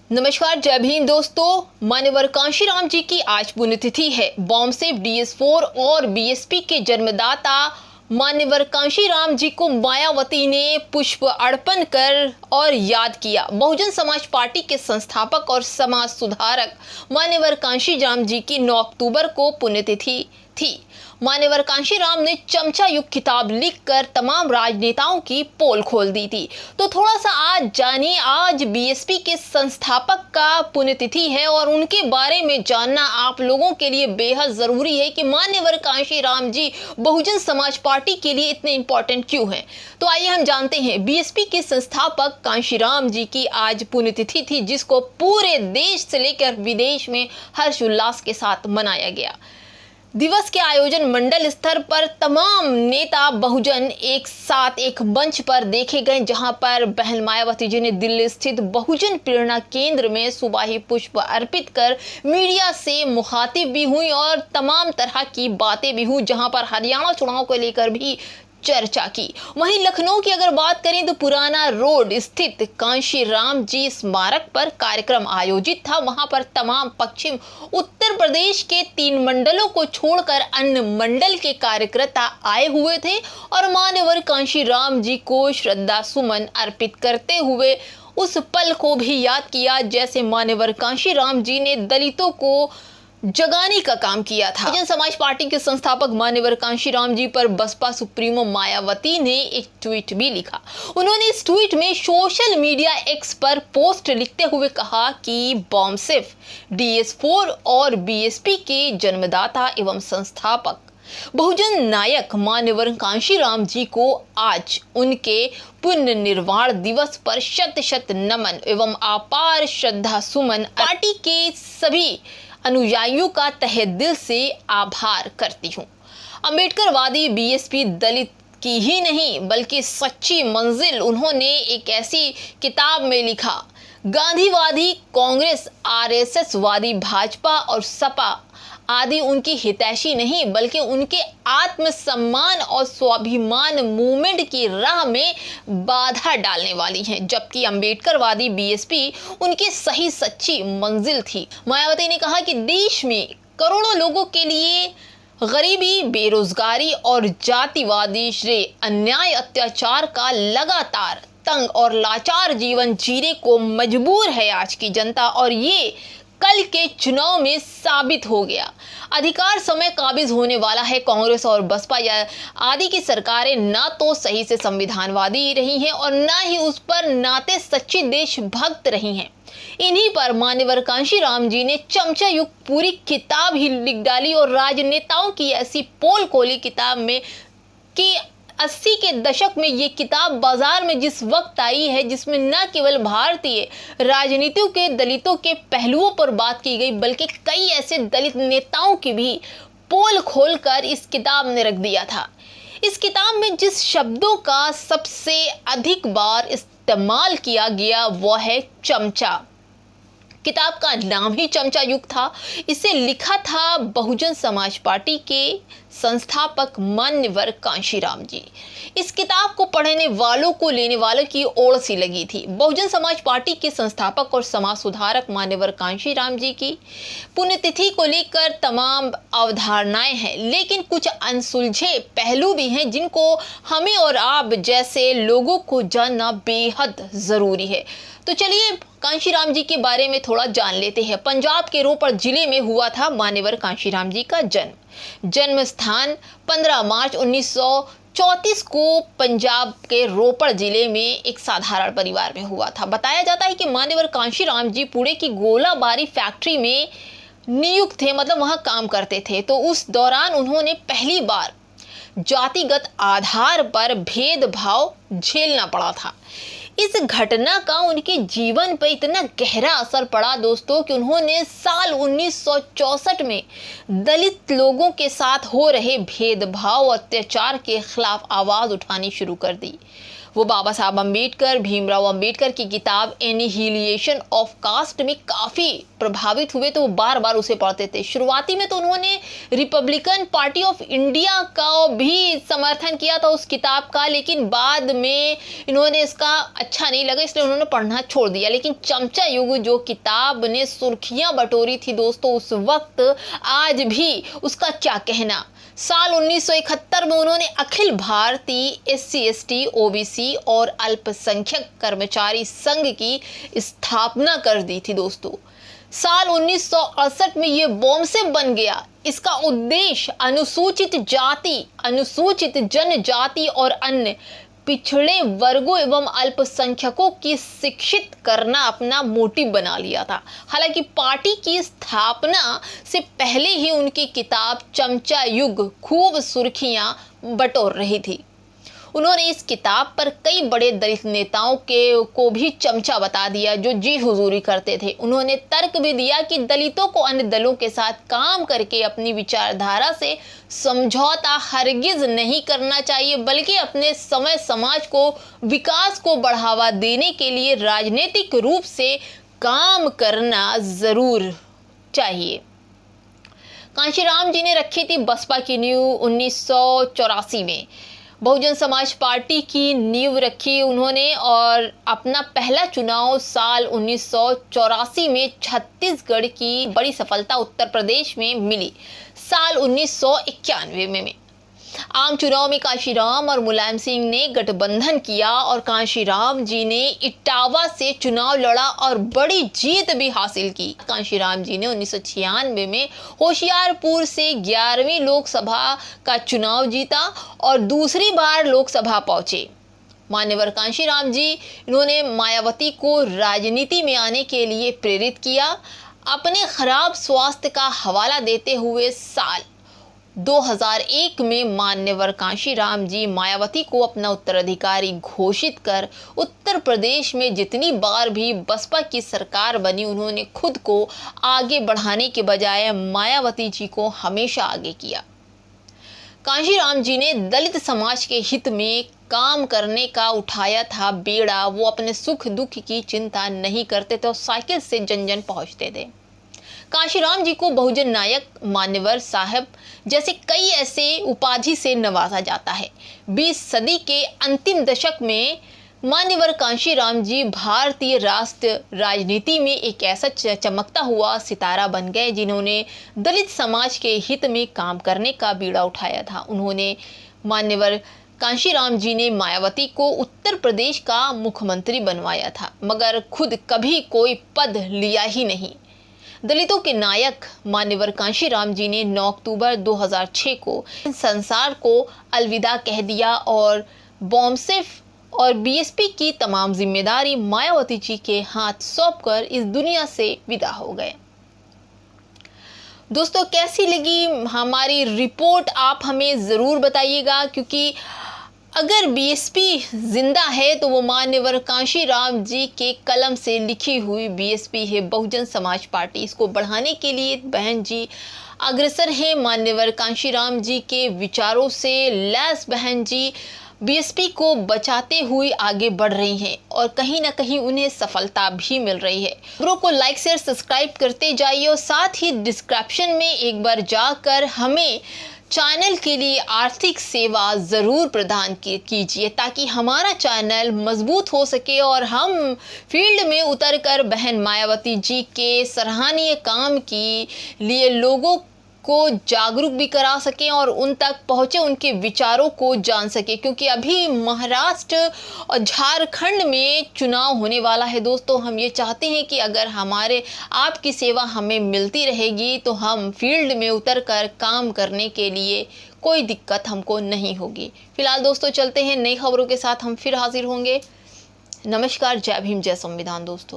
नमस्कार, जय भीम दोस्तों। मान्यवर कांशीराम जी की आज पुण्यतिथि है। बॉम्बसेफ DS4 और बीएसपी के जन्मदाता मान्यवर कांशीराम जी को मायावती ने पुष्प अर्पण कर और याद किया। बहुजन समाज पार्टी के संस्थापक और समाज सुधारक मान्यवर कांशीराम जी की 9 अक्टूबर को पुण्यतिथि थी। मान्यवर कांशीराम ने चमचा युग किताब लिखकर तमाम राजनेताओं की पोल खोल दी थी। तो थोड़ा सा आज जानिए, आज बीएसपी के संस्थापक का पुण्यतिथि है और उनके बारे में जानना आप लोगों के लिए बेहद जरूरी है कि मान्यवर कांशीराम जी बहुजन समाज पार्टी के लिए इतने इंपॉर्टेंट क्यों हैं। तो आइए हम जानते हैं। बीएसपी के संस्थापक कांशीराम जी की आज पुण्यतिथि थी, जिसको पूरे देश से लेकर विदेश में हर्षोल्लास के साथ मनाया गया। दिवस के आयोजन मंडल स्तर पर तमाम नेता बहुजन एक साथ एक मंच पर देखे गए, जहां पर बहन मायावती जी ने दिल्ली स्थित बहुजन प्रेरणा केंद्र में सुबाही पुष्प अर्पित कर मीडिया से मुखातिब भी हुई और तमाम तरह की बातें भी हुई, जहां पर हरियाणा चुनाव को लेकर भी चर्चा की। वहीं लखनऊ की अगर बात करें तो पुराना रोड स्थित कांशीराम जी स्मारक पर कार्यक्रम आयोजित था। वहां पर तमाम पश्चिम उत्तर प्रदेश के 3 मंडलों को छोड़कर अन्य मंडल के कार्यकर्ता आए हुए थे और मान्यवर कांशीराम जी को श्रद्धा सुमन अर्पित करते हुए उस पल को भी याद किया, जैसे मान्यवर कांशीराम जी ने दलितों को जगाने का काम किया था। बहुजन समाज पार्टी के संस्थापक मान्यवर कांशीराम जी पर बसपा सुप्रीमो मायावती ने एक ट्वीट भी लिखा। उन्होंने इस ट्वीट में सोशल मीडिया एक्स पर पोस्ट लिखते हुए कहा कि बॉम्बसेफ DS4 और बीएसपी के जन्मदाता एवं संस्थापक बहुजन नायक मान्यवर कांशीराम जी को आज उनके पुण्य निर्वाण दिवस पर शत शत नमन एवं अपार श्रद्धा सुमन। पार्टी के सभी अनुयायियों का तहे दिल से आभार करती हूँ। अम्बेडकरवादी बीएसपी दलित की ही नहीं बल्कि सच्ची मंजिल। उन्होंने एक ऐसी किताब में लिखा, गांधीवादी कांग्रेस, RSS वादी भाजपा और सपा आदि उनकी हितैषी नहीं बल्कि उनके आत्मसम्मान और स्वाभिमान मूवमेंट की राह में बाधा डालने वाली हैं, जबकि अम्बेडकरवादी बीएसपी उनकी सही सच्ची मंजिल थी। मायावती ने कहा कि देश में करोड़ों लोगों के लिए गरीबी, बेरोजगारी और जातिवादी श्रेय अन्याय अत्याचार का लगातार तंग और लाचार जीवन जीने को मजबूर है आज की जनता, और ये कल के चुनाव में साबित हो गया। अधिकार समय काबिज होने वाला है। कांग्रेस और बसपा या आदि की सरकारें ना तो सही से संविधानवादी रही हैं और ना ही उस पर नाते सच्ची देशभक्त रही हैं। इन्हीं पर मान्यवर कांशीराम जी ने चमचा युग पूरी किताब ही लिख डाली और राजनेताओं की ऐसी पोल खोली किताब में कि 80 के दशक में ये किताब बाजार में जिस वक्त आई है, जिसमें न केवल भारतीय राजनीतियों के दलितों के पहलुओं पर बात की गई बल्कि कई ऐसे दलित नेताओं की भी पोल खोलकर इस किताब ने रख दिया था। इस किताब में जिस शब्दों का सबसे अधिक बार इस्तेमाल किया गया वो है चमचा। किताब का नाम ही चमचा युग था। इसे लिखा था बहुजन समाज पार्टी के संस्थापक मान्यवर कांशीराम जी। इस किताब को पढ़ने वालों को लेने वालों की ओर सी लगी थी। बहुजन समाज पार्टी के संस्थापक और समाज सुधारक मान्यवर कांशीराम जी की पुण्यतिथि को लेकर तमाम अवधारणाएं हैं, लेकिन कुछ अनसुलझे पहलू भी हैं जिनको हमें और आप जैसे लोगों को जानना बेहद जरूरी है। तो चलिए कांशीराम जी के बारे में थोड़ा जान लेते हैं। पंजाब के रोपड़ जिले में हुआ था मान्यवर कांशीराम जी का जन्म स्थान 15 मार्च 1934 को पंजाब के रोपड़ जिले में एक साधारण परिवार में हुआ था। बताया जाता है कि मान्यवर कांशीराम जी पुणे की गोलाबारी फैक्ट्री में नियुक्त थे, मतलब वहां काम करते थे। तो उस दौरान उन्होंने पहली बार जातिगत आधार पर भेदभाव झेलना पड़ा था। इस घटना का उनके जीवन पर इतना गहरा असर पड़ा दोस्तों कि उन्होंने साल 1964 में दलित लोगों के साथ हो रहे भेदभाव और अत्याचार के खिलाफ आवाज उठानी शुरू कर दी। वो बाबा साहब अम्बेडकर, भीमराव अम्बेडकर की किताब एनिहिलिएशन ऑफ कास्ट में काफ़ी प्रभावित हुए, तो वो बार बार उसे पढ़ते थे। शुरुआती में तो उन्होंने रिपब्लिकन पार्टी ऑफ इंडिया का भी समर्थन किया था उस किताब का, लेकिन बाद में इन्होंने इसका अच्छा नहीं लगा, इसलिए उन्होंने पढ़ना छोड़ दिया। लेकिन चमचा युग जो किताब ने सुर्खियां बटोरी थी दोस्तों उस वक्त, आज भी उसका क्या कहना। साल 1971 में उन्होंने अखिल भारतीय SC/ST, OBC और अल्पसंख्यक कर्मचारी संघ की स्थापना कर दी थी दोस्तों। साल 1968 में ये बॉम्बसेप बन गया। इसका उद्देश्य अनुसूचित जाति, अनुसूचित जनजाति और अन्य पिछड़े वर्गों एवं अल्पसंख्यकों की शिक्षित करना अपना मोटिव बना लिया था। हालांकि पार्टी की स्थापना से पहले ही उनकी किताब चमचा युग खूब सुर्खियां बटोर रही थी। उन्होंने इस किताब पर कई बड़े दलित नेताओं को भी चमचा बता दिया जो जी हुजूरी करते थे। उन्होंने तर्क भी दिया कि दलितों को अन्य दलों के साथ काम करके अपनी विचारधारा से समझौता हरगिज नहीं करना चाहिए, बल्कि अपने समय समाज को विकास को बढ़ावा देने के लिए राजनीतिक रूप से काम करना जरूर चाहिए। कांशीराम जी ने रखी थी बसपा की नींव 1984 में। बहुजन समाज पार्टी की नींव रखी उन्होंने और अपना पहला चुनाव साल 1984 में छत्तीसगढ़ की बड़ी सफलता उत्तर प्रदेश में मिली साल 1991 में। आम चुनाव में कांशीराम और मुलायम सिंह ने गठबंधन किया और कांशीराम जी ने इटावा से चुनाव लड़ा और बड़ी जीत भी हासिल की। कांशीराम जी ने 1996 में होशियारपुर से 11वीं लोकसभा का चुनाव जीता और दूसरी बार लोकसभा पहुंचे। मान्यवर कांशीराम जी इन्होंने मायावती को राजनीति में आने के लिए प्रेरित किया। अपने खराब स्वास्थ्य का हवाला देते हुए साल 2001 में मान्यवर कांशीराम जी मायावती को अपना उत्तराधिकारी घोषित कर उत्तर प्रदेश में जितनी बार भी बसपा की सरकार बनी, उन्होंने खुद को आगे बढ़ाने के बजाय मायावती जी को हमेशा आगे किया। कांशीराम जी ने दलित समाज के हित में काम करने का उठाया था बेड़ा। वो अपने सुख दुख की चिंता नहीं करते थे और साइकिल से जन जन पहुंचते थे। कांशीराम जी को बहुजन नायक, मान्यवर साहब जैसे कई ऐसे उपाधि से नवाजा जाता है। 20 सदी के अंतिम दशक में मान्यवर कांशीराम जी भारतीय राष्ट्र राजनीति में एक ऐसा चमकता हुआ सितारा बन गए जिन्होंने दलित समाज के हित में काम करने का बीड़ा उठाया था। उन्होंने मान्यवर कांशीराम जी ने मायावती को उत्तर प्रदेश का मुख्यमंत्री बनवाया था, मगर खुद कभी कोई पद लिया ही नहीं। दलितों के नायक मान्यवर कांशीराम जी ने 9 अक्टूबर 2006 को संसार को अलविदा कह दिया और बॉम्बसेप और बीएसपी की तमाम जिम्मेदारी मायावती जी के हाथ सौंपकर इस दुनिया से विदा हो गए। दोस्तों, कैसी लगी हमारी रिपोर्ट आप हमें ज़रूर बताइएगा, क्योंकि अगर बीएसपी जिंदा है तो वो मान्यवर कांशीराम जी के कलम से लिखी हुई बीएसपी है, बहुजन समाज पार्टी। इसको बढ़ाने के लिए बहन जी अग्रसर हैं। मान्यवर कांशीराम जी के विचारों से लैस बहन जी बीएसपी को बचाते हुए आगे बढ़ रही हैं और कहीं ना कहीं उन्हें सफलता भी मिल रही है। खबरों को लाइक शेयर सब्सक्राइब करते जाइए और साथ ही डिस्क्रिप्शन में एक बार जाकर हमें चैनल के लिए आर्थिक सेवा ज़रूर प्रदान कीजिए ताकि हमारा चैनल मजबूत हो सके और हम फील्ड में उतरकर बहन मायावती जी के सराहनीय काम के लिए लोगों को जागरूक भी करा सकें और उन तक पहुँचे, उनके विचारों को जान सके। क्योंकि अभी महाराष्ट्र और झारखंड में चुनाव होने वाला है दोस्तों। हम ये चाहते हैं कि अगर हमारे आपकी सेवा हमें मिलती रहेगी तो हम फील्ड में उतरकर काम करने के लिए कोई दिक्कत हमको नहीं होगी। फिलहाल दोस्तों चलते हैं, नई खबरों के साथ हम फिर हाजिर होंगे। नमस्कार, जय भीम, जय संविधान दोस्तों।